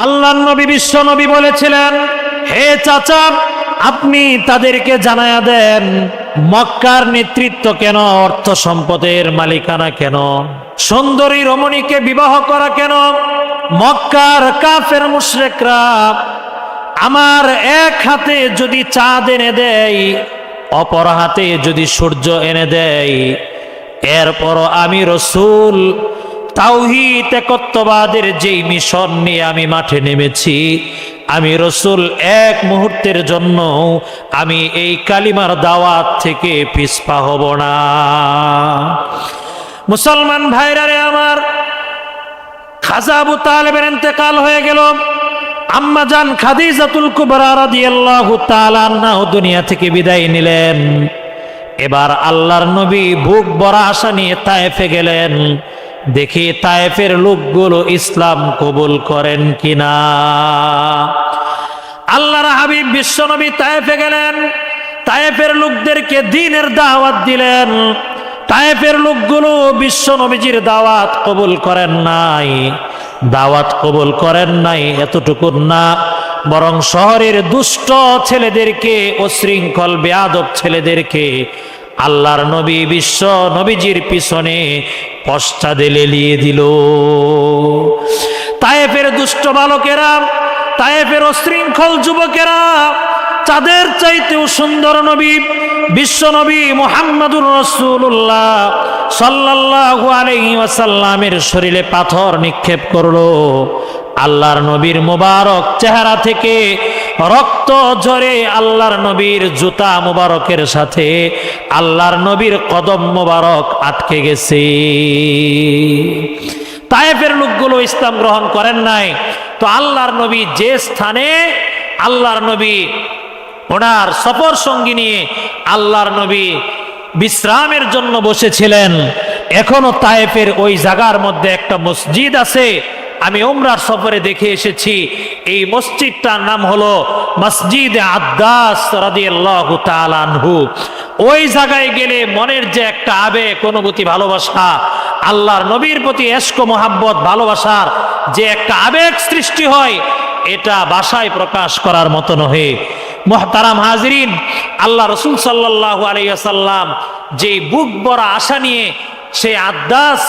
আল্লাহর নবী বিশ্ব নবী বলেছিলেন, হে চাচা, আপনি তাদেরকে জানায়া দেন মক্কার নেতৃত্ব কেন, অর্থ সম্পদের মালিকানা কেন, সুন্দরী রমণীকে বিবাহ করা কেন। মক্কার কাফের মুশরিকরা আমার এক হাতে যদি চাঁদ এনে দেয়, অপর হাতে যদি সূর্য এনে দেয়, এরপরও আমি রাসূল তাওহীদ একত্ববাদের যেই মিশন নিয়ে আমি মাঠে নেমেছি, আমি রাসূল এক মুহূর্তের জন্য আমি এই কালিমার দাওয়াত থেকে পিছপা হব না। মুসলমান ভাইরা রে আমার, খাজা আবু তালেবের ইন্তেকাল হয়ে গেল। আম্মা জান খাদিজাতুল কুবরা রাদিয়াল্লাহু তাআলা আনহা দুনিয়া থেকে বিদায় নিলেন। এবার আল্লাহর নবী বুক ভরা আশা নিয়ে তায়েফে গেলেন, দেখি তায়েফের লোকগুলো ইসলাম কবুল করেন কিনা। আল্লাহর হাবিব বিশ্ব নবী তায়েফে গেলেন, তায়েফের লোকদেরকে দ্বীনের দাওয়াত দিলেন। তায়েফের লোকগুলো বিশ্ব নবীজির দাওয়াত কবুল করেন নাই। দাওয়াত কবুল করেন নাই এতটুকু না, বরং শহরের দুষ্ট ছেলেদেরকে, অশৃঙ্খল বেয়াদব ছেলেদেরকে আল্লাহর নবী বিশ্ব নবীজির পিছনে পশ্চাদে লেলিয়ে দিল। তায়েফের দুষ্ট বালকেরা, তায়েফের অশৃঙ্খল যুবকেরা চাঁদের চাইতেও সুন্দর নবী বিশ্ব নবী মুহাম্মদুর রাসূলুল্লাহ সাল্লাল্লাহু আলাইহি ওয়াসাল্লামের শরীরে পাথর নিক্ষেপ করলো। আল্লাহর নবীর মুবারক চেহারা থেকে রক্ত ঝরে আল্লাহর নবীর জুতা মুবারকের সাথে আল্লাহর নবীর কদম মুবারক আটকে গেছে। তায়েফের লোকগুলো ইসলাম গ্রহণ করেন নাই। তো আল্লাহর নবী যে স্থানে, আল্লাহর নবী ওনার সফর সঙ্গী নিয়ে আল্লাহর নবী বিশ্রামের জন্য বসেছিলেন, এখনো তায়েফের ওই জায়গার মধ্যে একটা মসজিদ আছে। আমি উমরার সফরে দেখে এসেছি। এই মসজিদটার নাম হলো মসজিদে আদ্দাস রাদিয়াল্লাহু তাআলা আনহু। ওই জায়গায় গেলে মনের যে একটা আবেগ, অনুভূতি, ভালোবাসা, আল্লাহর নবীর প্রতি ইশক মোহাব্বত, ভালোবাসার যে একটা আবেগ সৃষ্টি হয়, এটা ভাষায় প্রকাশ করার মতো নহে। মুহতারাম হাজিরিন, আল্লাহ রাসূল সাল্লাল্লাহু আলাইহি ওয়াসাল্লাম যে বুক ভরা আশা নিয়ে সেই আদ্দাস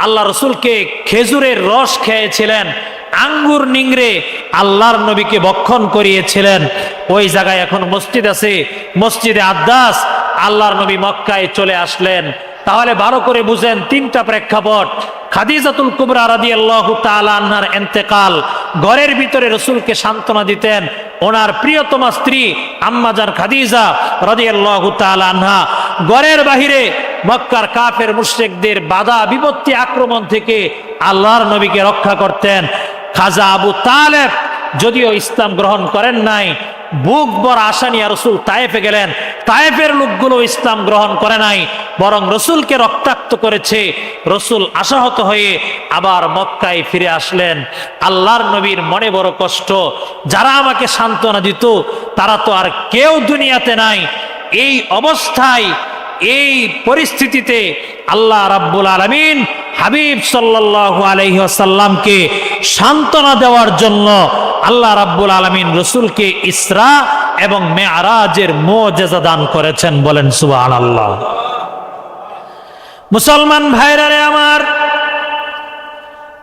আল্লাহ রসুলকে খেজুরের রস খেয়েছিলেন, আঙ্গুর নিংড়ে আল্লাহর নবীকে ভক্ষণ করিয়েছিলেন, ওই জায়গায় এখন মসজিদ আছে, মসজিদে আদ্দাস। আল্লাহর নবী মক্কায় চলে আসলেন। তাহলে ভালো করে বুঝেন তিনটা প্রেক্ষাপট। খাদিজাতুল কুবরা রাদিয়াল্লাহু তাআলা আনহার ইন্তেকাল, ঘরের ভিতরে রসুলকে সান্ত্বনা দিতেন ওনার প্রিয়তমা স্ত্রী আম্মা জান খাদিজা রাদিয়াল্লাহু তাআলা আনহা। ঘরের বাহিরে মক্কার কাফের মুশরিকদের বাধা বিপত্তি আক্রমণ থেকে আল্লাহর নবীকে রক্ষা করতেন। খাজা আবু তালেব যদিও ইসলাম গ্রহণ করেন নাই, বুক ভরা আশা নিয়ে রসুল তায়েফে গেলেন। তায়েফের লোকগুলো ইসলাম গ্রহণ করে নাই, বরং রসুলকে রক্তাক্ত করেছে। রসুল আশাহত হয়ে আবার মক্কায় ফিরে আসলেন। আল্লাহর নবীর মনে বড় কষ্ট, যারা আমাকে সান্ত্বনা দিত তারা তো আর কেউ দুনিয়াতে নাই। এই অবস্থায়, এই পরিস্থিতিতে আল্লাহ রাব্বুল আলামিন হাবিব সাল্লাল্লাহু আলাইহি ওয়াসাল্লামকে সান্ত্বনা দেওয়ার জন্য আল্লাহ রাব্বুল আলামিন রাসূলকে ইসরা এবং মেরাজের মুজিজা দান করেছেন। বলেন সুবহানাল্লাহ। মুসলমান ভাইরা রে আমার,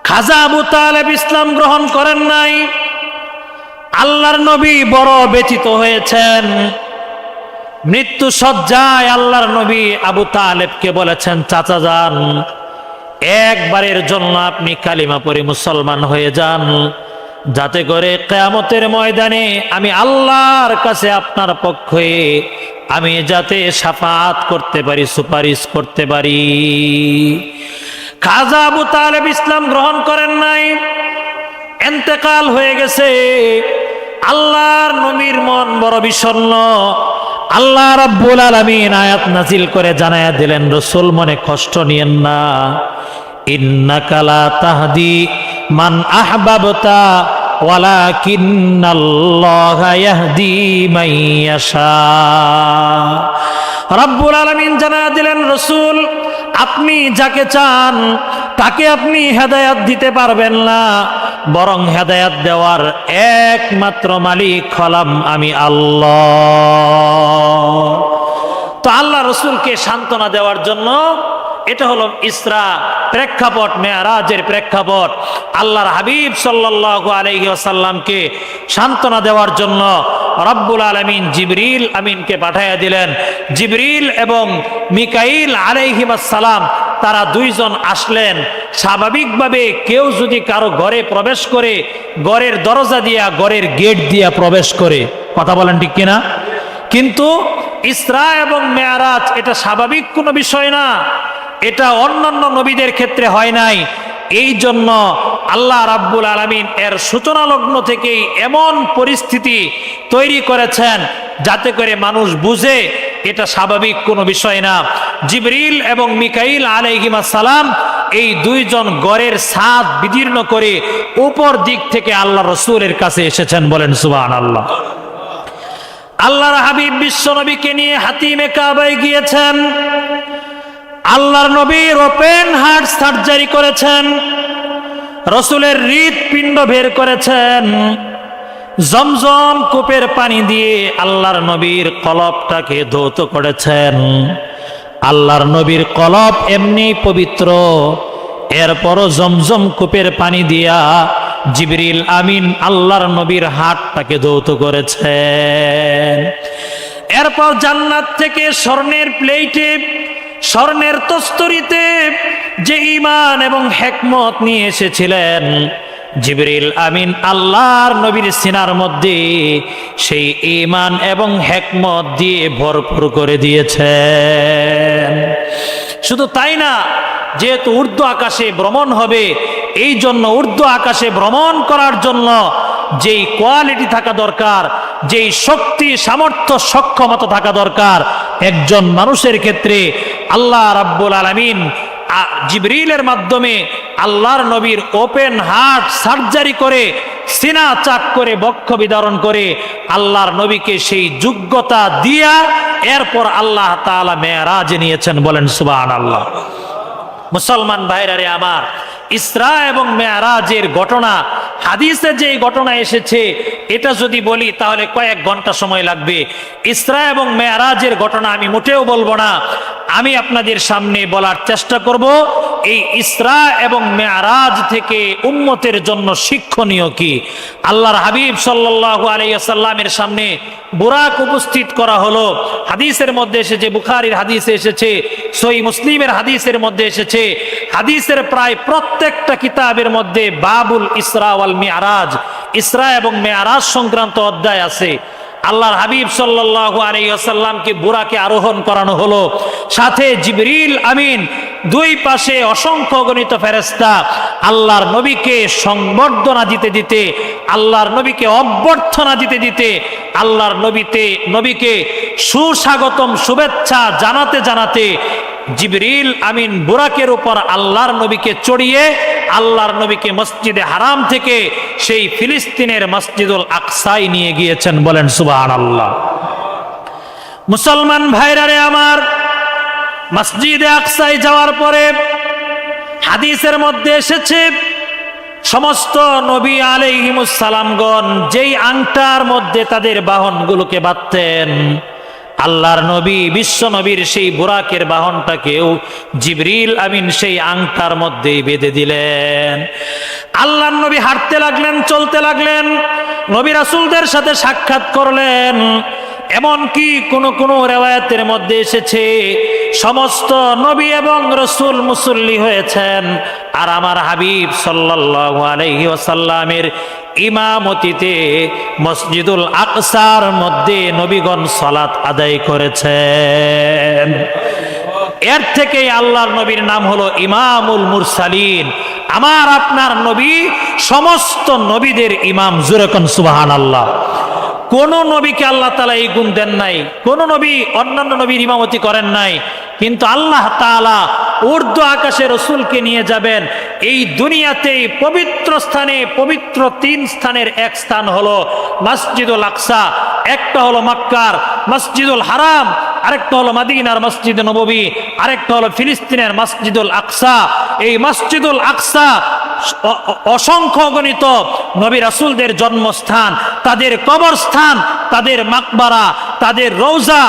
খাজা আবু তালেব ইসলাম গ্রহণ করেন নাই। আল্লাহর নবী বড় ব্যথিত হয়েছেন। মৃত্যু সজ্জায় আল্লাহর নবী আবু তালেবকে বলেছেন, চাচা যান, একবারের জন্য আপনি কালিমা পড়ে মুসলমান হয়ে যান, যাতে করে কিয়ামতের ময়দানে আমি আল্লাহর কাছে আপনার পক্ষে আমি যাতে শাফাআত করতে পারি, সুপারিশ করতে পারি। খাজা আবু তালেব ইসলাম গ্রহণ করেন নাই, ইন্তেকাল হয়ে গেছে। আল্লাহর নবীর মন বড় বিষণ্ণ। আল্লাহ রাব্বুল আলামিন আয়াত নাজিল করে জানায়া দিলেন, রাসূল মনে কষ্ট নিয়েন না, ইন্নাকা লা তাহদি মান আহবাবতা ওয়ালাকিন্নাল্লাহা ইয়াহদি মান ইয়াশা। রাব্বুল আলামিন জানায়া দিলেন, রাসূল আপনি যাকে চান তাকে আপনি হেদায়াত দিতে পারবেন না, বরং হেদায়াত দেওয়ার একমাত্র মালিক হলাম আমি আল্লাহ। তো আল্লাহ রসুলকে সান্ত্বনা দেওয়ার জন্য, এটা হলো ইসরা প্রেক্ষাপট, মেরাজের প্রেক্ষাপট। আল্লাহর হাবিব সাল্লাল্লাহু আলাইহি ওয়াসাল্লামকে সান্ত্বনা দেওয়ার জন্য রব্বুল আলামিন জিবরিল আমিনকে পাঠাইয়া দিলেন। জিবরিল এবং মিকাইল আলাইহিস সালাম তারা দুইজন আসলেন। স্বাভাবিকভাবে কেউ যদি কারো ঘরে প্রবেশ করে, ঘরের দরজা দিয়া, ঘরের গেট দিয়া প্রবেশ করে, কথা বলেন ঠিক কিনা? কিন্তু ইসরা এবং মেরাজ এটা স্বাভাবিক কোনো বিষয় না, এটা অন্যান্য নবীদের ক্ষেত্রে হয় নাই। এই জন্য আল্লাহ রাব্বুল আলামিন এর সূচনা লগ্ন থেকেই এমন পরিস্থিতি তৈরি করেছেন যাতে করে মানুষ বুঝে এটা স্বাভাবিক কোনো বিষয় না। জিবরিল এবং মিকাইল আলাইহিস সালাম এই দুইজন গড়ের ছাদ বিদীর্ণ করে উপর দিক থেকে আল্লাহ রসুলের কাছে এসেছেন, বলেন সুবহানাল্লাহ। আল্লাহর হাবিব বিশ্ব নবীকে নিয়ে হাতিমে কাবায় গিয়েছেন। আল্লাহর নবীর ওপেন হার্ট সার্জারি করেছেন, রসুলের হৃৎপিণ্ড বের করেছেন, জমজম কূপের পানি দিয়ে আল্লাহর নবীর কলবটাকে ধৌত করেছেন। আল্লাহর নবীর কলব এমনি পবিত্র, এরপরও জমজম কূপের পানি দিয়া জিবরিল আমিন আল্লাহর নবীর হাতটাকে ধৌত করেছেন। এরপর জান্নাত থেকে স্বর্ণের প্লেটে, স্বর্ণের তস্তরিতে যে ঈমান এবং হিকমত নিয়ে এসেছিলেন, জিবরিল আমিন আল্লাহর নবীর সিনার মধ্যে সেই ঈমান এবং হিকমত দিয়ে ভরপুর করে দিয়েছেন। শুধু তাই না, যেহেতু ঊর্ধ্ব আকাশে ভ্রমণ হবে, এই জন্য ঊর্ধ্ব আকাশে ভ্রমণ করার জন্য যেই কোয়ালিটি থাকা দরকার, যেই শক্তি, সামর্থ্য, সক্ষমতা থাকা দরকার একজন মানুষের ক্ষেত্রে, আল্লাহ রাব্বুল আলামিন জিবরিলের মাধ্যমে আল্লাহর নবীর ওপেন হার্ট সার্জারি করে, সিনা চাক করে, বক্ষ বিদারণ করে আল্লাহর নবীকে সেই যোগ্যতা দিয়া এরপর আল্লাহ তাআলা মেরাজে নিয়েছেন, বলেন সুবহানাল্লাহ। মুসলমান ভাইরা রে আমার, ইসরা এবং মেরাজের ঘটনা, হাদিসে যে ঘটনা এসেছে এটা যদি বলি তাহলে কয়েক ঘন্টা সময় লাগবে। ইসরা এবং মেরাজের ঘটনা আমি মোটেও বলবো না, আমি আপনাদের সামনে বলার চেষ্টা করব এই ইসরা এবং মেরাজ থেকে উম্মতের জন্য শিক্ষণীয় কি। আল্লাহর হাবিব সাল্লাল্লাহু আলাইহি ওয়াসাল্লামের সামনে বুরাক উপস্থিত করা হলো। হাদিসের মধ্যে এসেছে, বুখারীর হাদিসে এসেছে, সহিহ মুসলিমের হাদিসের মধ্যে এসেছে, হাদিসের প্রায় প্রত্যেকটা কিতাবের মধ্যে বাবুল ইসরা ওয়াল মিরাজ, ইসরা এবং মেরাজ সংক্রান্ত অধ্যায় আছে। আল্লাহর হাবিব সাল্লাল্লাহু আলাইহি ওয়াসাল্লামকে বুরাকে আরোহণ করানো হলো, সাথে জিবরিল আমিন, দুই পাশে অসংখ্য গণিত ফেরেশতা আল্লাহর নবীকে সংবর্ধনা দিতে দিতে, আল্লাহর নবীকে অভ্যর্থনা দিতে দিতে, আল্লাহর নবীকে সুস্বাগতম শুভেচ্ছা জানাতে জানাতে জিবরিল আমিন বুরাকের উপর আল্লাহর নবীকে চড়িয়ে আল্লাহর নবীকে মসজিদে হারাম থেকে সেই ফিলিস্তিনের মসজিদুল আকসায় নিয়ে গিয়েছেন, বলেন সুবহানাল্লাহ। মুসলমান ভাইরা রে আমার, মসজিদে আকসায় যাওয়ার পরে হাদিসের মধ্যে এসেছে সমস্ত নবী আলাইহিমুস সালামগণ যেই আংটার মধ্যে তাদের বাহনগুলোকে বাঁধতেন, আল্লাহর নবী বিশ্ব নবীর সেই বুরাকের বাহনটাকেও জিবরিল আমিন সেই আংটার মধ্যেই বেঁধে দিলেন। আল্লাহর নবী হাঁটতে লাগলেন, চলতে লাগলেন, নবী রাসূলদের সাথে সাক্ষাৎ করলেন। এমনকি কোন রিওয়ায়াতের মধ্যে এসেছে সমস্ত নবী এবং রাসূল মুসল্লি হয়েছেন, আর আমার হাবিব সাল্লাল্লাহু আলাইহি ওয়াসাল্লামের ইমামতিতে মসজিদুল আকসার মধ্যে নবীগণ সালাত আদায় করেছেন। এর থেকেই আল্লাহর নবীর নাম হলো ইমামুল মুরসালিন। আমার আপনার নবী সমস্ত নবীদের ইমাম, জোরে কোন সুবহানাল্লাহ। কোন নবীকে আল্লাহ তাআলা এই গুণ দেন নাই, কোন নবী অন্যান্য নবীর ইমামতি করেন নাই, কিন্তু আল্লাহ তাআলা ঊর্ধ্ব আকাশে রসুলকে নিয়ে যাবেন। এই দুনিয়াতে পবিত্র স্থানে, পবিত্র তিন স্থানের এক স্থান হলো মসজিদুল আকসা, একটা হলো মক্কার মসজিদুল হারাম, আরেকটা হলো মদিনার মসজিদ নববী, আরেকটা হলো ফিলিস্তিনের মসজিদুল আকসা। এই মসজিদুল আকসা অসংখ্য গণিত নবী রাসূলদের জন্মস্থান, তাদের কবরস্থান, তাদের মাকবারা, তাদের রওজা।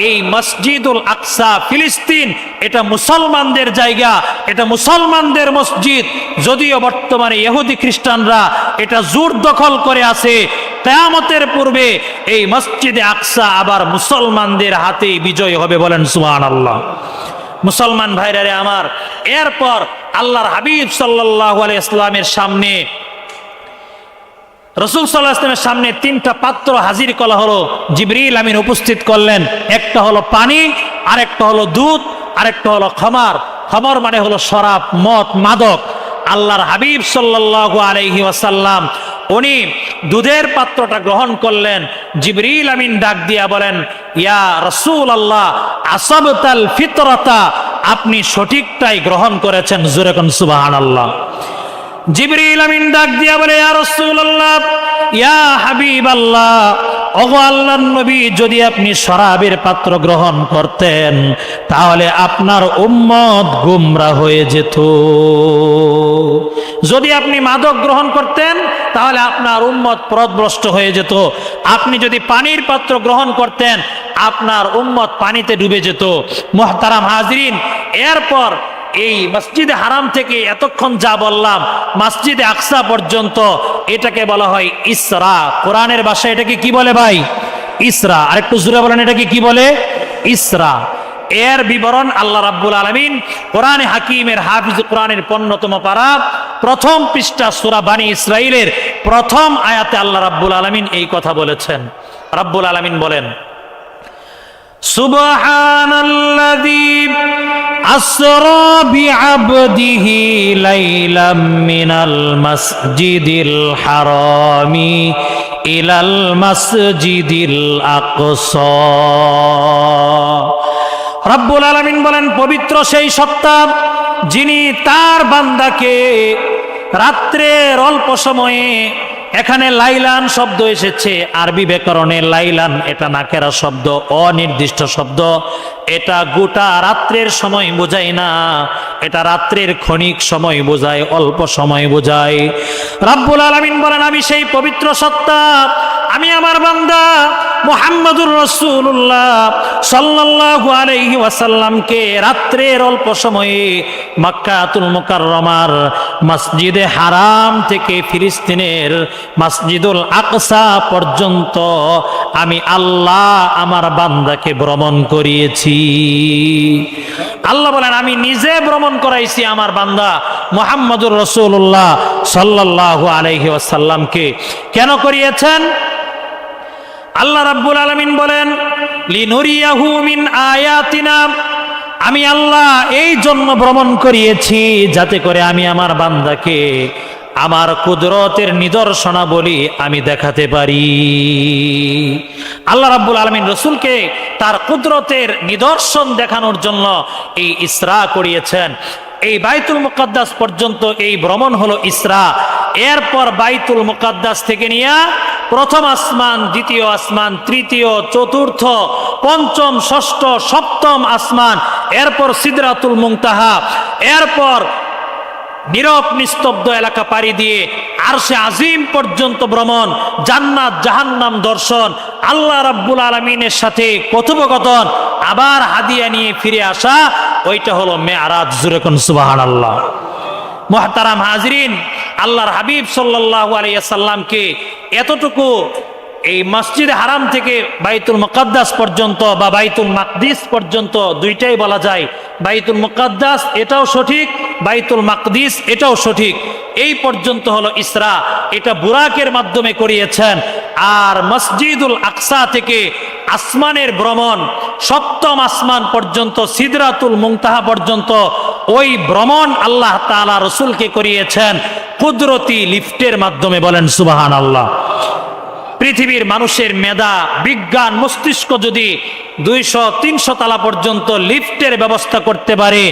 এই মসজিদুল আকসা ফিলিস্তিন, এটা মুসলমানদের জায়গা, এটা মুসলমানদের মসজিদ। যদিও বর্তমানে ইহুদি খ্রিস্টানরা এটা জোর দখল করে আছে, কিয়ামতের পূর্বে এই মসজিদে আকসা আবার মুসলমানদের হাতে বিজয় হবে, বলেন সুবহানাল্লাহ। মুসলমান ভাইরা আমার, এরপর আল্লাহর হাবিব সাল্লাল্লাহু আলাইহি ওয়াসাল্লামের সামনে, রাসূল সাল্লাল্লাহু আলাইহি ওয়াসাল্লামের সামনে তিনটা পাত্র হাজির করা হলো। জিবরিল আমিন উপস্থিত করলেন। একটা হলো পানি, আরেকটা হলো দুধ, আরেকটা হলো খামার। খামার মানে হলো শরাব, মদ, মাদক। আল্লাহর হাবিব সাল্লাল্লাহু আলাইহি ওয়াসাল্লাম উনি দুধের পাত্রটা গ্রহণ করলেন। জিবরিল আমিন ডাক দিয়া বলেন, ইয়া রাসূলুল্লাহ, আসাবতাল ফিতরাতা, আপনি সঠিকটাই গ্রহণ করেছেন। জোরে কোন সুবহানাল্লাহ। জিবরিল আমিন ডাক দিয়া বলে, ইয়া রাসূলুল্লাহ, ইয়া হাবিবাল্লাহ, ওগো আল্লাহর নবী, যদি আপনি শরাবের পাত্র গ্রহণ করতেন তাহলে আপনার উম্মত গোমরা হয়ে যেত। যদি আপনি মাদক গ্রহণ করতেন তাহলে আপনার উম্মত পথভ্রষ্ট হয়ে যেত। আপনি যদি পানির পাত্র গ্রহণ করতেন আপনার উম্মত পানিতে ডুবে যেত। মুহতারাম হাজিরিন, এরপর এই মসজিদে হারাম থেকে এতক্ষণ যা বললাম মসজিদে আকসা পর্যন্ত, এটাকে বলা হয় ইসরা। কোরআনের ভাষায় এটাকে কি বলে ভাই? ইসরা। আরেকটু জোরে বলেন, এটাকে কি বলে? ইসরা। এর বিবরণ আল্লাহ রাব্বুল আলামিন কোরআনে হাকিমের হাফিজ কোরআনের 15তম পারা প্রথম পৃষ্ঠা সূরা বানী ইসরাইলের প্রথম আয়াতে আল্লাহ রাব্বুল আলামিন এই কথা বলেছেন। রাব্বুল আলামিন বলেন, সুবহানাল্লাযী আসরা বিআবদিহি লাইলাম মিনাল মাসজিদিল হারামি ইলাল মাসজিদিল আকসা। রাব্বুল আলামিন বলেন, পবিত্র সেই সত্তা যিনি তার বান্দাকে রাত্রের অল্প সময়ে, এখানে লাইলান শব্দ এসেছে আরবি ব্যাকরণে। লাইলান এটা নাকেরা শব্দ, অনির্দিষ্ট শব্দ। এটা গোটা রাত্রের সময় বোঝায় না, এটা রাত্রের ক্ষণিক সময় বোঝায়, অল্প সময় বোঝায়। রাব্বুল আলামিন বলেন, আমি সেই পবিত্র সত্তা, আমি আমার বান্দা মুহাম্মদুর রাসূলুল্লাহ সাল্লাল্লাহু আলাইহি ওয়াসাল্লামকে রাত্রের অল্প সময়ে মক্কাতুল মুকাররমার মসজিদে হারাম থেকে ফিলিস্তিনের মসজিদুল আকসা পর্যন্ত আমি আল্লাহ আমার বান্দাকে ভ্রমণ করিয়েছি। আল্লাহ বলেন, আমি নিজে ভ্রমণ করাইছি আমার বান্দা মুহাম্মদুর রাসূলুল্লাহ সাল্লাল্লাহু আলাইহি ওয়াসাল্লামকে। কেন করিয়েছেন? আল্লাহ রাব্বুল আলামিন বলেন, লিনুরিয়াহু মিন আয়াতিনা, আমি আল্লাহ এই জন্য ভ্রমণ করিয়েছি যাতে করে আমি আমার বান্দাকে আমার কুদরতের নিদর্শনাবলী আমি দেখাতে পারি। আল্লাহ রাব্বুল আলামিন রাসূলকে তার কুদরতের নিদর্শন দেখানোর জন্য এই ইসরা করিয়েছেন। এই বাইতুল মুকাদ্দাস পর্যন্ত এই ভ্রমণ হলো ইসরা। এরপর বাইতুল মুকাদ্দাস থেকে নিয়ে প্রথম আসমান, দ্বিতীয় আসমান, তৃতীয়, চতুর্থ, পঞ্চম, ষষ্ঠ, সপ্তম আসমান, এরপর সিদরাতুল মুনতাহা, এরপর নীরব নিস্তব্ধ এলাকা পাড়ি দিয়ে আরশে আজিম পর্যন্ত ভ্রমণ, জান্নাত জাহান্নাম দর্শন, আল্লাহ রাব্বুল আলামিনের সাথে কথোপকথন, আবার হাদিয়া নিয়ে ফিরে আসা, ওইটা হলো মেরাজ। জোরে কোন সুবহানাল্লাহ। মুহতারাম হাজিরিন, আল্লাহর হাবিব সাল্লাল্লাহু আলাইহি সাল্লামকে এতটুকু এই মসজিদে হারাম থেকে বাইতুল মুকাদ্দাস পর্যন্ত বা বাইতুল মাকদিস পর্যন্ত, দুইটাই বলা যায়। বাইতুল মুকাদ্দাস এটাও সঠিক, বাইতুল মাকদিস এটাও সঠিক। এই পর্যন্ত হলো ইসরা, এটা বুরাকের মাধ্যমে করিয়েছেন। আর মসজিদুল আকসা থেকে আসমানের ভ্রমণ, সপ্তম আসমান পর্যন্ত, সিদরাতুল মুনতাহা পর্যন্ত, ওই ভ্রমণ আল্লাহ তাআলা রাসূলকে করিয়েছেন কুদরতি লিফটের মাধ্যমে। বলেন সুবহানাল্লাহ। পৃথিবীর মানুষের মেধা, বিজ্ঞান, মস্তিষ্ক যদি 200-300 তালা পর্যন্ত লিফটের ব্যবস্থা করতে পারে,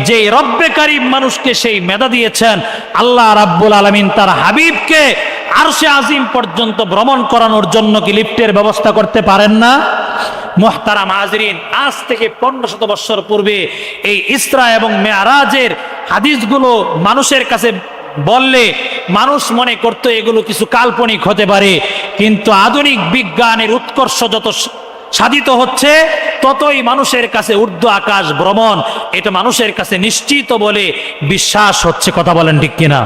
যে রব্বে কারীম মানুষকে সেই মেধা দিয়েছেন, আল্লাহ রাব্বুল আলামিন তার হাবিবকে আরশে আজিম পর্যন্ত ভ্রমণ করানোর জন্য কি লিফটের ব্যবস্থা করতে পারেন না? মুহতারাম হাজরিন, আজ থেকে 1500 বছর পূর্বে এই ইসরা এবং মেরাজের হাদিসগুলো মানুষের কাছে বললে মানুষ মনে করতো এগুলো কিছু কাল্পনিক হতে পারে, কিন্তু আধুনিক বিজ্ঞানের উৎকর্ষ যত সাধিত হচ্ছে ততই মানুষের কাছে ঊর্ধ্ব আকাশ ভ্রমণ এটা মানুষের কাছে নিশ্চিত বলে বিশ্বাস হচ্ছে। কথা বলেন ঠিক কিনা?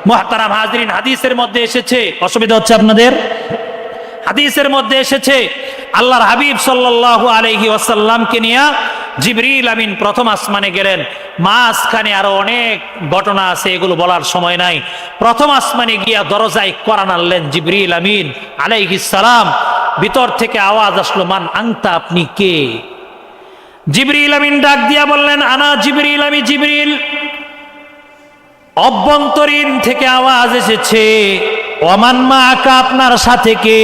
মুহতারাম হাজরিন, হাদিসের মধ্যে এসেছে, অসুবিধা হচ্ছে আপনাদের? হাদিসের মধ্যে এসেছে আল্লাহর হাবিব সাল্লাল্লাহু আলাইহি ওয়াসাল্লামকে নিয়ে জিবরিল আমিন প্রথম আসমানে গেলেন। মাঝখানে আরো অনেক ঘটনা আছে, এগুলো বলার সময় নাই। প্রথম আসমানে গিয়া দরজায় কড়া নাড়লেন জিবরিল আমিন আলাইহিস সালাম। ভিতর থেকে আওয়াজ আসলো, মান আনতা, আপনি কে? জিবরিল আমিন ডাক দিয়া বললেন, আনা জিবরিল, আমি জিবরিল। অভ্যন্তরীণ থেকে আওয়াজ এসেছে, ওমান মাআকা, আপনার সাথে কে?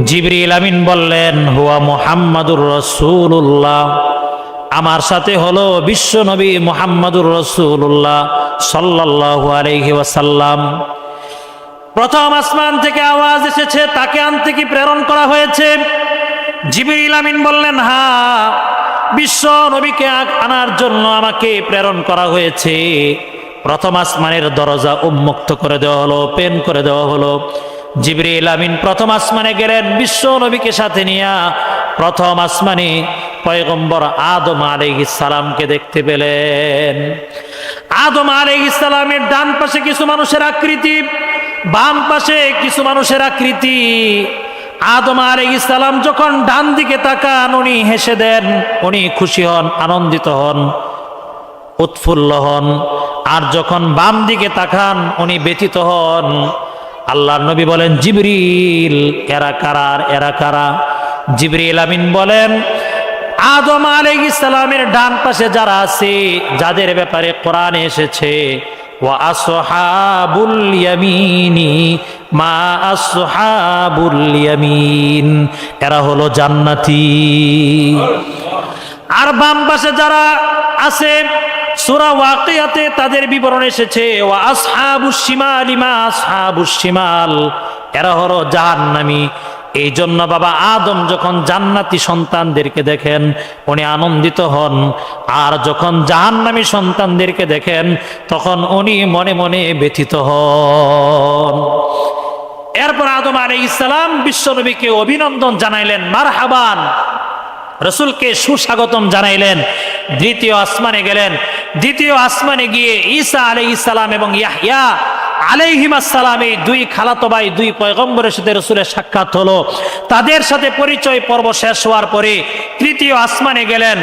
জিবরিল আমিন বললেন, হুয়া মুহাম্মাদুর রাসূলুল্লাহ, আমার সাথে হলো বিশ্ব নবী মুহাম্মাদুর রাসূলুল্লাহ সাল্লাল্লাহু আলাইহি ওয়াসাল্লাম। প্রথম আসমান থেকে আওয়াজ এসেছে, তাকে আনতে কি প্রেরণ করা হয়েছে? জিবরিল আমিন বললেন, হ্যাঁ, বিশ্ব নবীকে আনার জন্য আমাকে প্রেরণ করা হয়েছে। প্রথম আসমানের দরজা উন্মুক্ত করে দেওয়া হলো, ওপেন করে দেওয়া হলো। জিবরিল আমিন প্রথম আসমানে গেলেন, বিশ্ব নবীকে সাথে নিয়ে প্রথম আসমানে পয়গম্বর আদম আলাইহিস সালামকে দেখতে পেলেন। আদম আলাইহিস সালামের ডান পাশে কিছু মানুষের আকৃতি, বাম পাশে কিছু মানুষের আকৃতি। আদম আলাইহিস সালাম যখন ডান দিকে তাকান, উনি হেসে দেন, উনি খুশি হন, আনন্দিত হন, উৎফুল্ল হন। আর যখন বাম দিকে তাকান, উনি ব্যথিত হন। আল্লাহর নবী বলেন, জিবরিল, এরা কারা, এরা কারা? জিবরিল আমিন বলেন, আদম আলাইহিস সালামের ডান পাশে যারা আছে, যাদের ব্যাপারে কোরআনে এসেছে, ওয়া আসহাবুল ইয়ামিনি মা আসহাবুল ইয়ামিন, এরা হলো জান্নাতি। আর বাম পাশে যারা আছে, সূরা ওয়াকিয়াতে তাদের বিবরণ এসেছে, ওয়া আসহাবুশ শিমালি মা আসহাবুশ শিমাল, এরা হলো জাহান্নামী। এই জন্য বাবা আদম যখন জান্নাতি সন্তানদেরকে দেখেন উনি আনন্দিত হন, আর যখন জাহান্নামী সন্তানদেরকে দেখেন তখন উনি মনে মনে ব্যথিত হন। এরপর আদম আলাইহিস সালাম বিশ্বনবীকে অভিনন্দন জানাইলেন, মারহাবান, রসুলকে সুস্বাগতম জানাইলেন। দ্বিতীয় আসমানে গেলেন। দ্বিতীয় আসমানে গিয়ে ঈসা আলাইহিস সালাম এবং ইয়াহইয়া আলাইহিমাস সালাম, এই দুই খালাতো ভাই, দুই পয়গম্বরের সাথে রসুলের সাক্ষাৎ হলো। তাদের সাথে পরিচয় পর্ব শেষ হওয়ার পরে তৃতীয় আসমানে গেলেন।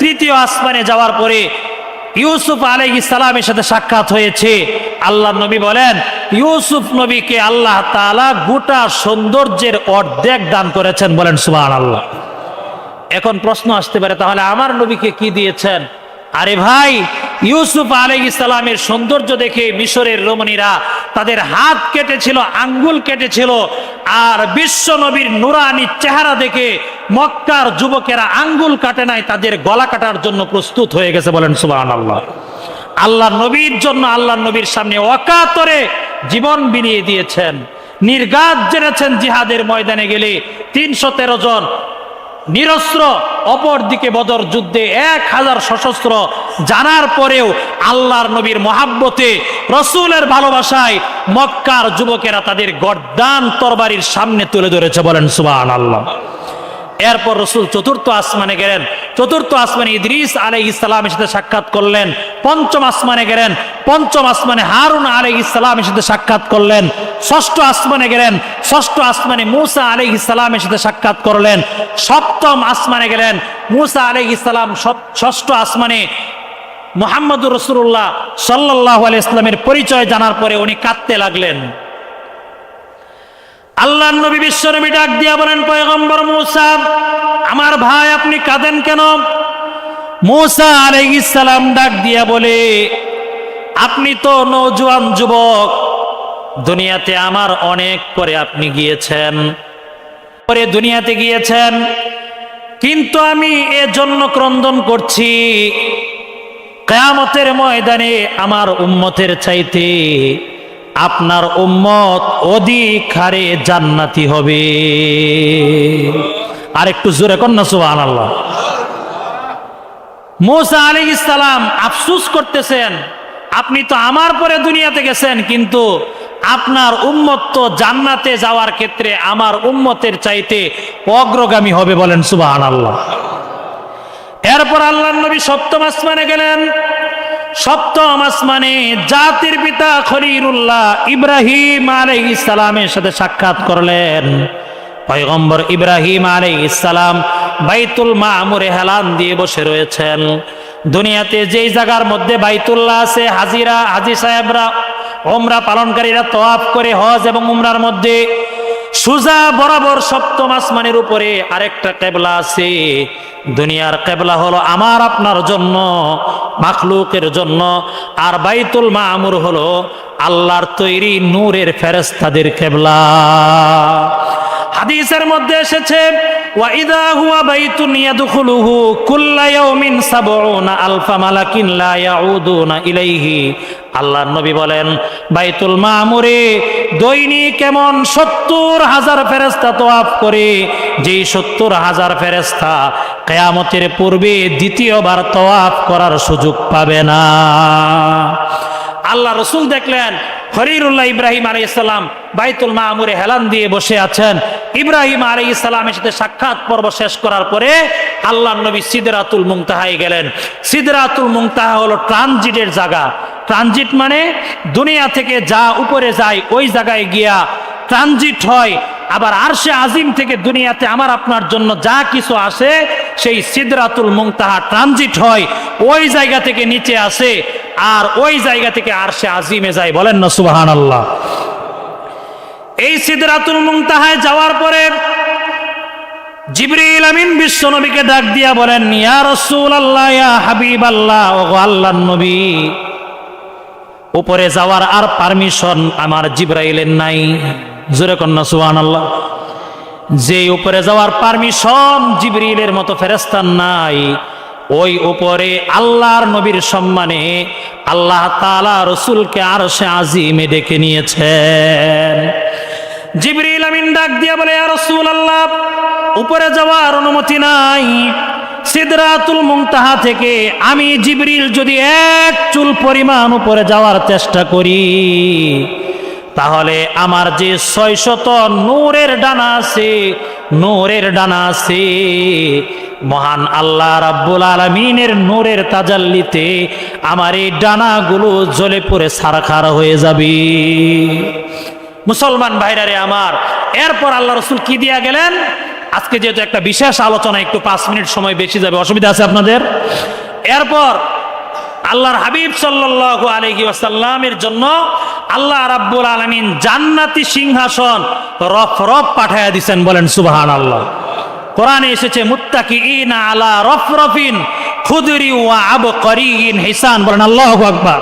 তৃতীয় আসমানে যাওয়ার পরে ইউসুফ আলাইহিস সালামের সাথে সাক্ষাৎ হয়েছে। আল্লাহ নবী বলেন, ইউসুফ নবীকে আল্লাহ তাআলা গোটা সৌন্দর্যের অর্ধেক দান করেছেন। বলেন সুবহানাল্লাহ। এখন প্রশ্ন আসতে পারে, তাহলে আমার নবীকে কি দিয়েছেন? আরে ভাই, ইউসুফ আলাইহিস সালামের সৌন্দর্য দেখে মিশরের রমণীরা তাদের হাত কেটেছিল, আঙ্গুল কেটেছিল। আর বিশ্ব নবীর নুরানি চেহারা দেখে মক্কার যুবকেরা আঙ্গুল কাটে নাই, তাদের গলা কাটার জন্য প্রস্তুত হয়ে গেছে। বলেন সুবহানাল্লাহ। আল্লাহ নবীর জন্য আল্লাহ নবীর সামনে অকাতরে জীবন বিলিয়ে দিয়েছেন, নির্ঘাত জেনেছেন জিহাদের ময়দানে গেলে 313 জন নিরস্ত্র, অপর দিকে বদর যুদ্ধে 1000 সশস্ত্র, জানার পরেও আল্লাহর নবীর মহাব্বতে, রসুলের ভালোবাসায় মক্কার যুবকেরা তাদের গর্দান তরবারির সামনে তুলে ধরেছে। বলেন সুবহানাল্লাহ। এরপর রসুল চতুর্থ আসমানে গেলেন। চতুর্থ আসমানে ইদ্রিস আলাইহিস সালামের সাথে সাক্ষাৎ করলেন। পঞ্চম আসমানে গেলেন। পঞ্চম আসমানে হারুন আলাইহিস সালামের সাথে সাক্ষাৎ করলেন। ষষ্ঠ আসমানে গেলেন। ষষ্ঠ আসমানে মূসা আলাইহিস সালামের সাথে সাক্ষাৎ করলেন। সপ্তম আসমানে গেলেন। মূসা আলাইহিস সালাম ষষ্ঠ আসমানে মুহাম্মদুর রাসূলুল্লাহ সাল্লাল্লাহু আলাইহি ওয়াসাল্লামের পরিচয় জানার পরে উনি কাঁদতে লাগলেন। আল্লাহর নবী বিশ্ব নবী ডাক দিয়া বলেন, পয়গম্বর মূসা, আমার ভাই, আপনি কাঁদেন কেন? মূসা আলাইহিস সালাম ডাক দিয়া বলে, আপনি তো নওজোয়ান যুবক, দুনিয়াতে আমার অনেক পরে আপনি গিয়েছেন, পরে দুনিয়াতে গিয়েছেন, কিন্তু আমি এজন্য ক্রন্দন করছি, কিয়ামতের ময়দানে আমার উম্মতের চাইতে আপনার উম্মত অধিক হারে জান্নাতি হবে। আর একটু জোরে কর না সুবহানাল্লাহ। মূসা আলাইহিস সালাম আফসোস করতেছেন, আপনি তো আমার পরে দুনিয়াতে গেছেন, কিন্তু আপনার উম্মত তো জান্নাতে যাওয়ার ক্ষেত্রে আমার উম্মতের চাইতে অগ্রগামী হবে, বলেন সুবহানাল্লাহ। এরপর আল্লাহর নবী সপ্তম আসমানে গেলেন। সপ্তম আসমানে জাতির পিতা খলিলুল্লাহ ইব্রাহিম আলাইহিস সালামের সাথে সাক্ষাৎ করলেন। পয়গম্বর ইব্রাহিম আলাইহিস সালাম বাইতুল মামুরে হেলান দিয়ে বসে রয়েছেন। দুনিয়াতে যেই জায়গার মধ্যে বাইতুল্লাহ আছে, হাজি সাহেবরা উমরা পালনকারীরা তওয়াফ করে হজ এবং উমরার মধ্যে সুজা বরাবর সপ্তম আসমানের উপরে আরেকটা কিবলা আছে। দুনিয়ার কিবলা হলো আমার আপনার জন্য, মাখলুকের জন্য, আর বাইতুল মামুর হলো আল্লাহর তৈরি নূরের ফেরেশতাদের কিবলা। হাদিসের মধ্যে এসেছে ওয়া ইযা হুয়া বাইতুন ইয়াদখুলুহু কুল্লা ইয়াউমিন ৭০ আলফা মালাকিন লা ইয়াউদুনা ইলাইহি। আল্লাহর নবী বলেন, বাইতুল মামুরে দৈনিক এমন ৭০,০০০ ফেরেশতা তওয়াফ করে, যেই ৭০,০০০ ফেরেশতা কিয়ামতের পূর্বে দ্বিতীয়বার তওয়াফ করার সুযোগ পাবে না। আল্লাহ রাসূল দেখলেন খলিলুল্লাহ ইব্রাহিম আলাইহিস সালাম বাইতুল মামুরে হেলান দিয়ে বসে আছেন। ইব্রাহিম আলাইহিস সালামের সাথে সাক্ষাৎ পর্ব শেষ করার পরে আল্লাহর নবী সিদরাতুল মুনতাহায় গেলেন। সিদরাতুল মুনতাহা হলো ট্রানজিটের জায়গা। ট্রানজিট মানে দুনিয়া থেকে যা উপরে যায় ওই জায়গায় গিয়া ট্রানজিট হয়। আবার আরশে আজিম থেকে দুনিয়াতে আমার আপনার জন্য যা কিছু আসে সেই সিদরাতুল মুনতাহা ট্রানজিট হয়, ওই জায়গা থেকে নিচে আসে, আর ওই জায়গা থেকে আরশে আজিমে যায়, বলেন না সুবহানাল্লাহ। এই সিদরাতুল মুনতাহায় যাওয়ার পরে জিবরিল আমিন বিশ্ব নবীকে ডাক দিয়া বলেন, ইয়া রাসূলুল্লাহ, ইয়া হাবিবাল্লাহ, ওগো আল্লাহর নবী, উপরে যাওয়ার আর পারমিশন আমার জিবরাইলের নাই। জোরে কন্না সুবহানাল্লাহ। যে উপরে যাওয়ার পারমিশন জিবরিলের মতো ফেরেশতার নাই, ওই উপরে আল্লাহর নবীর সম্মানে আল্লাহ তাআলা রাসূলকে আরশে আজিমে ডেকে নিয়েছেন। জিবরিল আমিন ডাক দিয়া বলে, ইয়া রাসূলুল্লাহ, উপরে যাওয়ার অনুমতি নাই। সিদরাতুল মুনতাহা থেকে আমি জিবরিল যদি এক চুল পরিমাণ উপরে যাওয়ার চেষ্টা করি, তাহলে আমার যে ৬০০ নূরের ডানা আছে, নূরের ডানা আছে, মহান আল্লাহ রাব্বুল আলামিনের নূরের তাজাল্লিতে আমার এই ডানাগুলো জ্বলে পড়ে ছারখার হয়ে যাবে। মুসলমান ভাইরা রে আমার, এরপর আল্লাহ রাসূল কি দিয়া গেলেন? আজকে যেহেতু একটা বিশেষ আলোচনা, একটু ৫ মিনিট সময় বেশি যাবে, অসুবিধা আছে আপনাদের? এরপর আল্লাহর হাবিব সাল্লাল্লাহু আলাইহি ওয়াসাল্লামের জন্য আল্লাহ রাব্বুল আলামিন জান্নাতি সিংহাসন রফরফ পাঠায়া দিবেন, বলেন সুবহানাল্লাহ। কোরআনে এসেছে মুত্তাকিইনা আলা রফরফিন খুদরি ওয়া আবকারিন হিসান, বলেন আল্লাহু আকবার।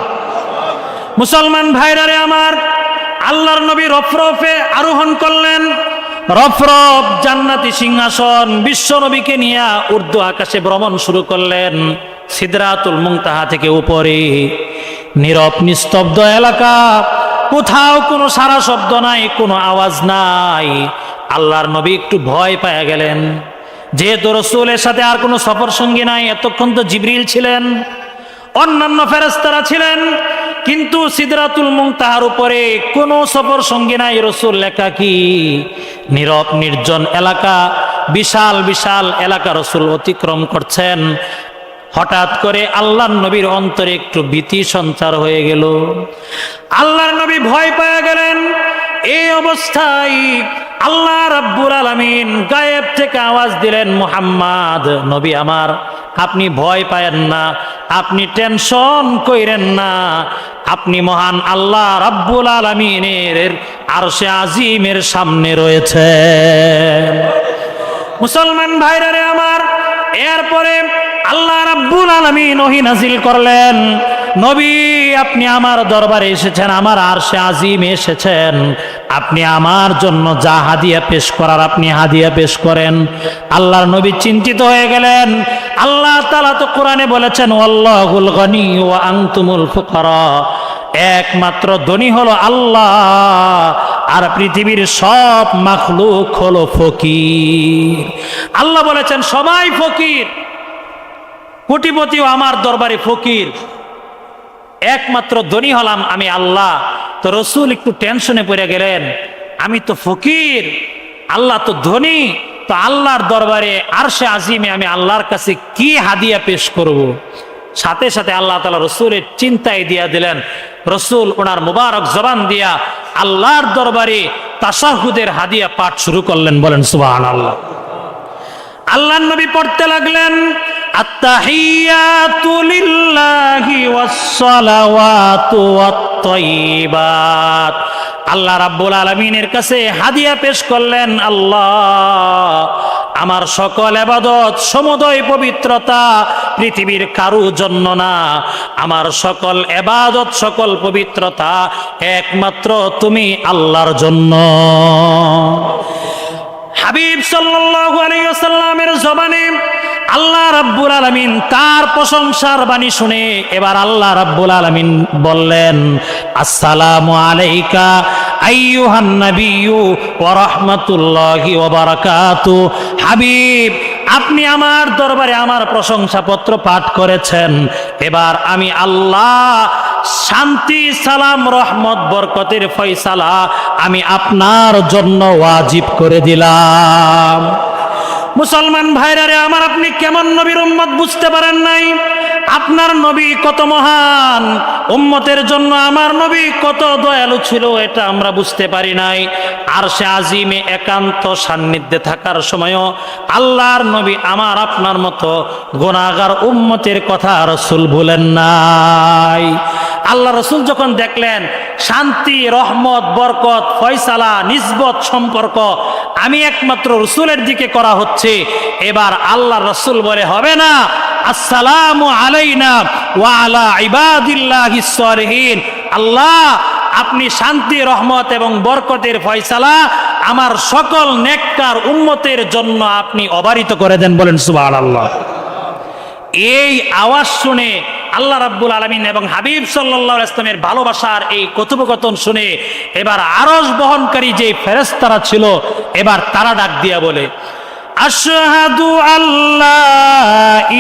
মুসলমান ভাইরা রে আমার, আল্লাহর নবী রফরফে আরোহণ করলেন। রফরফ জান্নাতি সিংহাসন বিশ্ব নবীকে নিয়ে উর্দু আকাশে ভ্রমণ শুরু করলেন। সিদরাতুল মুনতাহা থেকে উপরে নীরব নিস্তব্ধ এলাকা, কোথাও কোনো সারা শব্দ নাই, কোনো আওয়াজ নাই। আল্লাহর নবী একটু ভয় পেয়ে গেলেন, যেহেতু রাসূলের সাথে আর কোনো সফর সঙ্গী নাই। এতক্ষণ তো জিবরিল ছিলেন, অন্যান্য ফেরেশতারা ছিলেন, কিন্তু সিদরাতুল মুনতাহার উপরে কোনো সফর সঙ্গী নাই, রাসূল একাকী। নীরব নির্জন এলাকা, বিশাল বিশাল এলাকা রাসূল অতিক্রম করছেন। হঠাৎ করে আল্লাহর নবীর অন্তরে একটু ভীতি সঞ্চার হয়ে গেল। আল্লাহর নবী ভয় পেয়ে গেলেন। এই অবস্থায় আল্লাহ রাব্বুল আলামিন গায়েব থেকে আওয়াজ দিলেন, মুহাম্মদ নবী আমার, আপনি ভয় পায়েন না, আপনি টেনশন কইরেন না, আপনি মহান আল্লাহ রাব্বুল আলামিনের আরশে আজিমের সামনে রয়েছেন। মুসলমান ভাইরা রে আমার, এরপরে আল্লাহ রাব্বুল আলামিন ওহী নাজিল করলেন, নবী আপনি আমার দরবারে এসেছেন, আমার আরশে আজিমে এসেছেন, আপনি আমার জন্য যা হাদিয়া পেশ করার আপনি হাদিয়া পেশ করেন। আল্লাহর নবী চিন্তিত হয়ে গেলেন। আল্লাহ তাআলা তো কোরআনে বলেছেন, ওয়াল্লাহুল গনি ওয়া আনতুমুল ফুকারা, একমাত্র ধনী হলো আল্লাহ, আর পৃথিবীর সব মাখলুক হলো ফকির। আল্লাহ বলেছেন সবাই ফকির, কোটিপতিও আমার দরবারে ফকির, একমাত্র ধনী হলাম আমি আল্লাহ। তো রসুল একটু টেনশনে পড়ে গেলেন, আমি তো ফকির, আল্লাহ তো ধনী, তো আল্লাহর দরবারে আরশে আজিমে আমি আল্লাহর কাছে কি হাদিয়া পেশ করব। সাথে সাথে আল্লাহ তাআলা রসুলের চিন্তায় দিয়া দিলেন। রসুল ওনার মুবারক জবান দিয়া আল্লাহর দরবারে তাশাহুদের হাদিয়া পাঠ শুরু করলেন। বলেন সুবহানাল্লাহ। আল্লাহর নবী পড়তে লাগলেন, আত্তাহিয়াতু লিল্লাহি ওয়াস সালাওয়াতু ওয়াত তাইয়্যিবাত। আল্লাহ রাব্বুল আলামিনের কাছে হাদিয়া পেশ করলেন, আল্লাহ আমার সকল ইবাদত সমুদয় পবিত্রতা পৃথিবীর কারো জন্য না, আমার সকল ইবাদত সকল পবিত্রতা একমাত্র তুমি আল্লাহর জন্য। হাবিব সাল্লাল্লাহু আলাইহি ওয়াসাল্লামের জবানে আল্লাহ রাব্বুল আলামিন তার প্রশংসার বাণী শুনে এবার আল্লাহ রাব্বুল আলামিন বললেন, আসসালামু আলাইকা আইয়ুহান নাবিয়্যু ওয়া রাহমাতুল্লাহি ওয়া বারাকাতুহু। হাবিব আপনি আমার দরবারে আমার প্রশংসাপত্র পাঠ করেছেন, এবার আমি আল্লাহ শান্তি সালাম রহমত বরকতের ফয়সালা আমি আপনার জন্য ওয়াজিব করে দিলাম। মুসলমান ভাইরা রে আমার, আপনি কেমন নবীর উম্মত বুঝতে পারেন নাই? আপনার নবী কত মহান, উম্মতের জন্য আমার নবী কত দয়ালু ছিল এটা আমরা বুঝতে পারি নাই। আরশে আজিমে একান্ত সান্নিধ্যে থাকার সময়ও আল্লাহর নবী আমার আপনার মতো গুনাহগার উম্মতের কথা রাসূল ভুলেন নাই। আল্লাহ রাসূল যখন দেখলেন শান্তি রহমত বরকত ফয়সালা নিসবত সম্পর্ক আমি একমাত্র রাসূলের দিকে করা হচ্ছে, এবার আল্লাহ রাসূল বলে হবে না, আসসালামু আলাইনা ওয়া আলা ইবাদিল্লাহিস সালিহিন। আল্লাহ আপনি শান্তি রহমত এবং বরকতের ফয়সালা আমার সকল নেককার উম্মতের জন্য আপনি অবারিত করে দেন। বলেন সুবহানাল্লাহ। এই আওয়াজ শুনে আল্লাহ রাব্বুল আলামিন এবং হাবিব সাল্লাল্লাহু আলাইহি ওয়াসাল্লামের ভালোবাসার এই কথোপকথন শুনে এবার আরশ বহনকারী যে ফেরেশতারা ছিল এবার তারা ডাক দিয়া বলে, আশহাদু আল্লা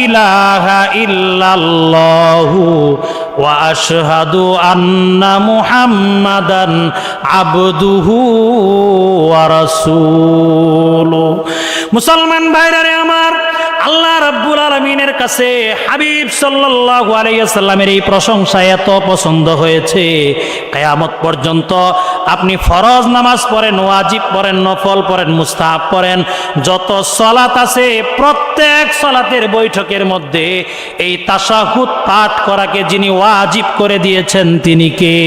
ইলাহা ইল্লাল্লাহু ওয়া আশহাদু আন্না মুহাম্মাদান আবদুহু ওয়া রাসূলুহু। মুসলমান ভাইরা রে আমার, আল্লাহ রাব্বুল আলামিনের কাছে হাবিব সাল্লাল্লাহু আলাইহি ওয়াসাল্লামের এই প্রশংসা এত পছন্দ হয়েছে, কিয়ামত পর্যন্ত আপনি ফরজ নামাজ পড়েন, ওয়াজিব পড়েন, নফল পড়েন, মুস্তাহাব পড়েন, যত সালাত আছে প্রত্যেক সালাতের বৈঠকের মধ্যে এই তাশাহুদ পাঠ করাকে যিনি ওয়াজিব করে দিয়েছেন তিনি কে?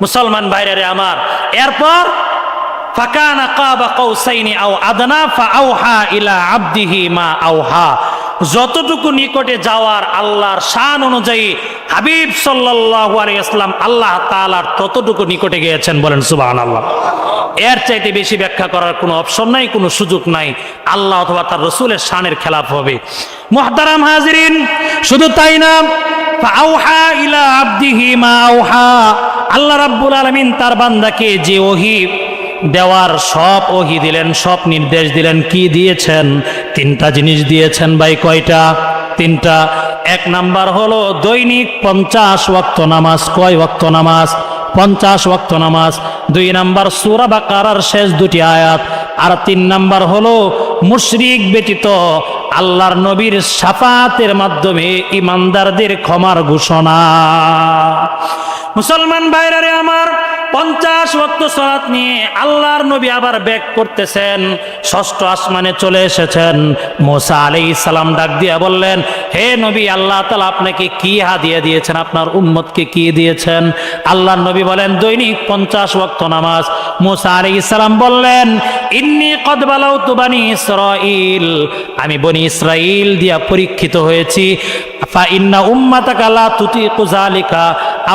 মুসলমান ভাইরা রে আমার, এরপর ফাকানা কাবা কাউসাইনি আও আদনা ফাআওহা ইলা আবদিহি মা আওহা। যতটুকু নিকটে যাওয়ার আল্লাহর শান অনুযায়ী হাবিব সাল্লাল্লাহু আলাইহি ওয়াসাল্লাম আল্লাহ তাআলার ততটুকু নিকটে গিয়েছেন। বলেন সুবহানাল্লাহ। এর চাইতে বেশি ব্যাখ্যা করার কোনো অপশন নাই, কোনো সুযোগ নাই। আল্লাহ অথবা তার রাসূলের শানের খেলাফ হবে। মুহতারাম হাজিরিন, শুধু তাই না, ফাআওহা ইলা আবদিহি মা আওহা। আল্লাহ রাব্বুল আলামিন তার বান্দাকে যে ওহী দেওয়ার সব ওহী দিলেন, সব নির্দেশ দিলেন। কি দিয়েছেন? তিনটা জিনিস দিয়েছেন। ভাই কয়টা? তিনটা। এক নাম্বার হলো দৈনিক 50 ওয়াক্ত নামাজ। কয় ওয়াক্ত নামাজ? 50 ওয়াক্ত নামাজ। 2 নাম্বার সূরা বাকারার শেষ 2টি আয়াত। আর 3 নাম্বার হলো মুশরিক ব্যতীত আল্লাহর নবীর শাফাতের মাধ্যমে ইমানদারদের ক্ষমার ঘোষণা। মুসলমান ভাইরা রে আমার, 50 ওয়াক্ত সালাত নিয়ে আল্লাহর নবী আবার ব্যাক করতেছেন, ষষ্ঠ আসমানে চলে এসেছেন। মুসা আলাইহিস সালাম ডাক দিয়া বললেন, হে নবী, আল্লাহ তাআলা আপনাকে কি হাদিয়া দিয়েছেন, আপনার উম্মতকে কি দিয়েছেন? আল্লাহর নবী বলেন, দৈনিক 50 ওয়াক্ত নামাজ। মুসা আলাইহিস সালাম বললেন, ইন্নী কদ বালাউতু বানি ইসরাঈল, আমি বনি ইসরাঈল দিয়া পরীক্ষিত হয়েছি। ফা ইন্না উম্মাতাকা লা তুতিকু যালিকা,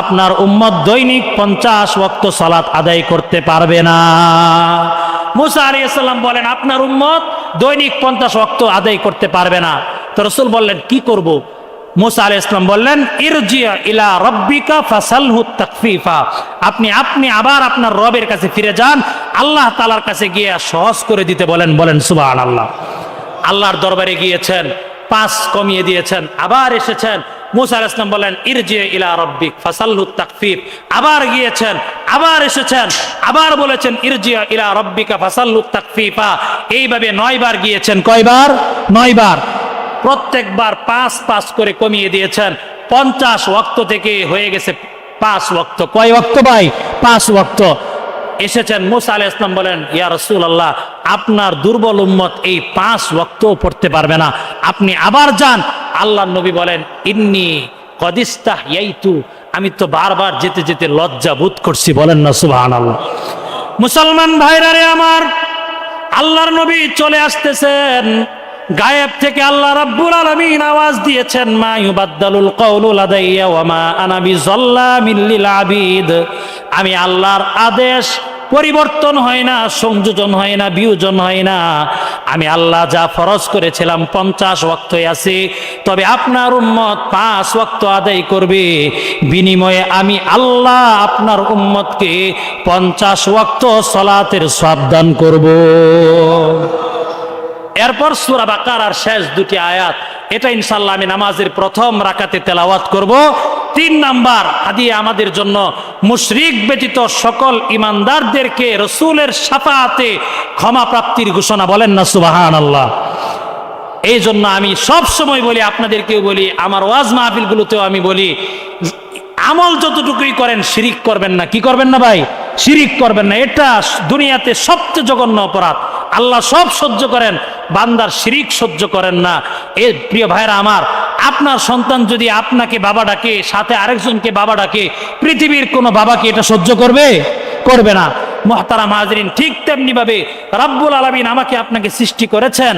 আপনার উম্মত দৈনিক 50 ওয়াক্ত সালাত আদায় করতে পারবে না। মুসা আলাইহিস সালাম বলেন, আপনার উম্মত দৈনিক 50 ওয়াক্ত আদায় করতে পারবে না। তো রাসূল বললেন, কি করব? মুসা আলাইহিস সালাম বললেন ইরজিয়া ইলা রাব্বিকা ফাসালহু তাকফিফা, আপনি আবার আপনার রবের কাছে ফিরে যান, আল্লাহ তাআলার কাছে গিয়ে সহজ করে দিতে বলেন সুবহানাল্লাহ। আল্লাহর দরবারে গিয়েছেন, 5 কমিয়ে দিয়েছেন, আবার এসেছেন। মুসা আলাইহিস সালাম বলেন ইরজিয়া ইলা রাব্বিক ফাসালহু তাকফিফ, আবার গিয়েছেন, আবার এসেছেন, আবার বলেছেন ইরজিয়া ইলা রাব্বিকা ফাসালহু তাকফিফা। এইভাবে 9 বার গিয়েছেন। কয়বার? 9 বার। প্রত্যেকবার 5 করে কমিয়ে দিয়েছেন। 50 ওয়াক্ত থেকে হয়ে গেছে 5 ওয়াক্ত। কয় ওয়াক্ত ভাই? 5 ওয়াক্ত। এসেছেন, মুসা আলাইহিস সালাম বলেন ইয়া রাসূলুল্লাহ, আপনার দুর্বল উম্মত এই 5 ওয়াক্ত পড়তে পারবে না, আপনি আবার যান। আল্লাহর নবী বলেন ইন্নী কদ ইস্তাহইয়াইতু, আমি তো বারবার যেতে যেতে লজ্জা বোধ করছি। বলেন না সুবহানাল্লাহ। মুসলমান ভাইরা রে আমার, আল্লাহর নবী চলে আসতেছেন। গায়েব থেকে আল্লাহ রাব্বুল আলামিন আওয়াজ দিয়েছেন মা ইউবাদদালুল কাউলু লাদাইয়া ওয়া মা আনা বিযাল্লামিল লিল আবিদ। আমি আল্লাহর আদেশ পরিবর্তন হয় না, সংযোজন হয় না, বিয়োজন হয় না। আমি আল্লাহ যা ফরজ করেছিলাম 50 ওয়াক্ত আছে, তবে আপনার উম্মত 5 ওয়াক্ত আদায় করবে। বিনিময়ে আমি আল্লাহ আপনার উম্মতকে 50 ওয়াক্ত সালাতের সওয়াব দান করব। এরপর সূরা বাকারার শেষ 2টি আয়াত, এটা ইনশাআল্লাহ আমি নামাজের প্রথম রাকাতে তেলাওয়াত করব। 3 নাম্বার হাদিয়া আমাদের জন্য, মুশরিক ব্যতীত সকল ইমানদারদেরকে রাসূলের শাফাআতে ক্ষমা প্রাপ্তির ঘোষণা। বলেন না সুবহানাল্লাহ। এই জন্য আমি সব সময় বলি, আপনাদেরকেও বলি, আমার ওয়াজ মাহফিলগুলোতেও আমি বলি, আমল যতটুকুই করেন শিরিক করবেন না। কি করবেন না ভাই? শিরিক করবেন না। এটা দুনিয়াতে সবচেয়ে জঘন্য অপরাধ। আল্লাহ সব সহ্য করেন, বান্দার শিরিক সহ্য করেন না। এ প্রিয় ভাইরা আমার, আপনার সন্তান যদি আপনাকে বাবা ডাকে, সাথে আরেকজনকে বাবা ডাকে, পৃথিবীর কোনো বাবাকে এটা সহ্য করবে? করবে না। মুহতারাম হাজরিন, ঠিক তেমনি ভাবে রাব্বুল আলামিন আমাকে আপনাকে সৃষ্টি করেছেন।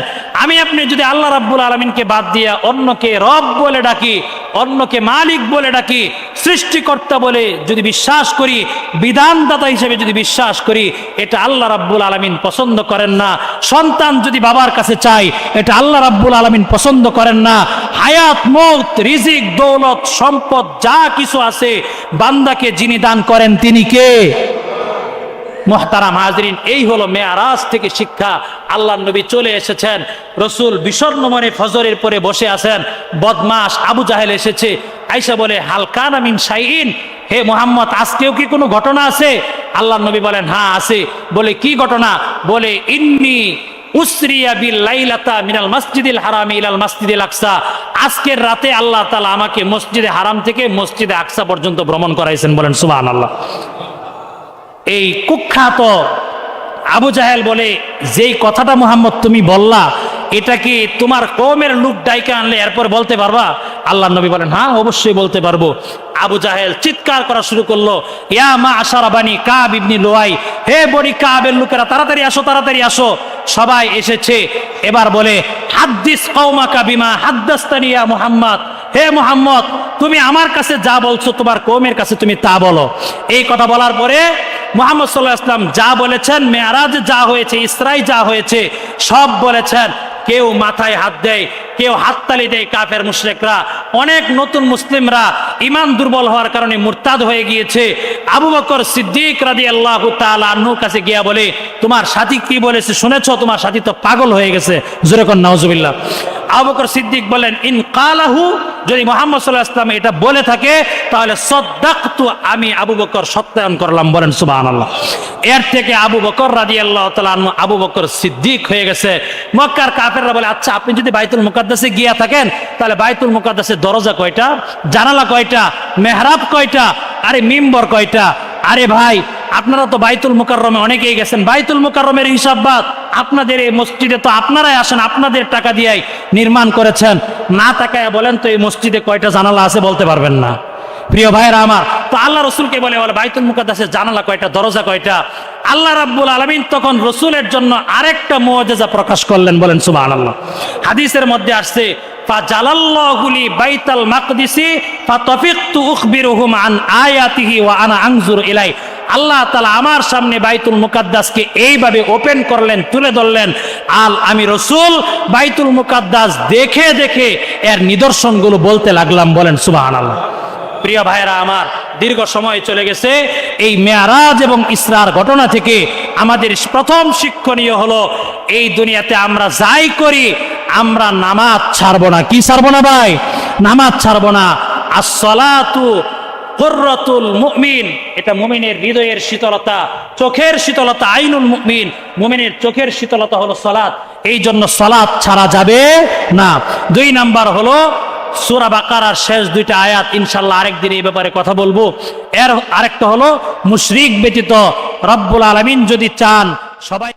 আপনি যদি আল্লাহ রাব্বুল আলামিনকে বাদ দিয়ে অন্যকে রব বলে ডাকি, অন্যকে মালিক বলে ডাকি, সৃষ্টিকর্তা বলে যদি বিশ্বাস করি, বিধানদাতা হিসেবে যদি বিশ্বাস করি, এটা আল্লাহ রাব্বুল আলামিন পছন্দ করেন না। সন্তান যদি বাবার কাছে চাই, এটা আল্লাহ রাব্বুল আলামিন পছন্দ করেন না। হায়াত, মৌত, রিজিক, দৌলত, সম্পদ যা কিছু আছে, বান্দাকে যিনি দান করেন তিনি কে? মুহতারাম হাজরিন, এই হলো মেয়ারাজ থেকে শিক্ষা। আল্লাহর নবী চলে এসেছেন, রসুল বিষণ্ণ মনে ফজরের পরে বসে আছেন। বদমাশ আবু জাহেল এসেছে, আয়েশা বলে হালকানা মিন শাইইন, হে মুহাম্মদ আজকেও কি কোনো ঘটনা আছে? আল্লাহর নবী বলেন হ্যাঁ আছে। বলে কি ঘটনা? বলে ইন্নী উসরিয়া বিল লাইলাতা মিনাল মসজিদিল হারাম ইলাল মসজিদিল আকসা, আজকের রাতে আল্লাহ তাআলা আমাকে মসজিদে হারাম থেকে মসজিদে আকসা পর্যন্ত ভ্রমণ করাইছেন। বলেন সুবহানাল্লাহ। এই কুখ্যাত আবু জাহেল বলে, যেই কথাটা মুহাম্মদ তুমি বললা, এটা কি তোমার কওমের লোক ডাইকে আনলে এরপর বলতে পারবা? আল্লাহর নবী বলেন হ্যাঁ অবশ্যই বলতে পারবো। আবু জাহেল চিৎকার করা শুরু করলো, ইয়া মা আশারা বানি কাব ইবনে লুয়াই, হে বনি কাবের লোকেরা তাড়াতাড়ি আসো, তাড়াতাড়ি আসো। সবাই এসেছে। এবার বলে হাদ্দিস কওমাকা বিমা হাদ্দাসতানি ইয়া মুহাম্মদ, হে মুহাম্মদ তুমি আমার কাছে যা বলছো তোমার কওমের কাছে তুমি তা বলো। এই কথা বলার পরে মুহাম্মদ সাল্লাল্লাহু আলাইহি ওয়াসাল্লাম যা বলেছেন, মেরাজে যা হয়েছে, ইসরাই যা হয়েছে, সব বলেছেন। কেউ মাথায় হাত দেয়, কেউ হাততালি দেয় কাফের মুশরিকরা। অনেক নতুন মুসলিমরা ঈমান দুর্বল হওয়ার কারণে মুরতাদ হয়ে গিয়েছে। আবু বকর সিদ্দিক রাদিয়াল্লাহু তাআলা আনহুর কাছে গিয়া বলে, তোমার সাথী কি বলেছে শুনেছো? তোমার সাথী তো পাগল হয়ে গেছে। জোরে কোন নাউজুবিল্লাহ। আবু বকর সিদ্দিক বলেন, ইন কালাহু, যদি মুহাম্মদ সাল্লাল্লাহু আলাইহি ওয়াসাল্লাম এটা বলে থাকে তাহলে সাদ্দাকতু, আমি আবু বকর সত্যায়ন করলাম। বলেন সুবহানাল্লাহ। এর থেকে আবু বকর রাদিয়াল্লাহু তাআলা আনহু আবু বকর সিদ্দিক হয়ে গেছে। মক্কার কাফেররা বলে, আচ্ছা আপনি যদি বাইতুল মুকাদ্দাসে গিয়া থাকেন তাহলে বাইতুল মুকাদ্দাসের দরজা কয়টা, জানালা কয়টা, মেহরাব কয়টা, আরে মিম্বর কয়টা? আরে ভাই আপনারা তো বাইতুল মুকাররমে অনেকেই গেছেন, বাইতুল মুকাররমের হিসাব বাদ, আপনাদের এই মসজিদে তো আপনারাই আসেন, আপনাদের টাকা দিয়েই নির্মাণ করেছেন। না তাকায় বলেন তো এই মসজিদে কয়টা জানালা আছে? বলতে পারবেন না। প্রিয় ভাইরা আমার, তো আল্লাহ রসুলকে বলে বাইতুল মুকাদ্দাসের জানালা কয়টা, দরজা কয়টা? আল্লাহ রাব্বুল আলামিন তখন রসুলের জন্য আরেকটা মুআজিজা প্রকাশ করলেন। বলেন সুবহানাল্লাহ। হাদিসের মধ্যে আসছে, ফাজালাল্লাহু লি বাইতাল মাকদিসি ফাতাফিকতু উখবিরুহুম আন আয়াতিহি ওয়া আনা আনজুর ইলাই। আল্লাহ তাআলা আমার সামনে বাইতুল মুকাদ্দাসকে এইভাবে ওপেন করলেন, তুলে ধরলেন, আমি রাসূল বাইতুল মুকাদ্দাস দেখে দেখে এর নিদর্শনগুলো বলতে লাগলাম। বলেন সুবহানাল্লাহ। প্রিয় ভাইরা আমার, দীর্ঘ সময় চলে গেছে। এই মেয়ারাজ এবং ইসরার ঘটনা থেকে আমাদের প্রথম শিক্ষণীয় হলো, এই দুনিয়াতে আমরা যাই করি আমরা নামাজ ছাড়বো না। কি ছাড়বো না ভাই? নামাজ ছাড়বো না। as-salatu কুররাতুল মুমিন, এটা মুমিনের হৃদয়ের শীতলতা, চোখের শীতলতা। আইনুল মুমিন, মুমিনের চোখের শীতলতা হলো সালাত। এই জন্য সালাত ছাড়া যাবে না। 2 নাম্বার হলো সূরা বাকারার শেষ 2টা আয়াত, ইনশাআল্লাহ আরেকদিন এই ব্যাপারে কথা বলবো। এর আরেকটা হলো মুশরিক ব্যতীত রব্বুল আলামিন যদি চান সবাই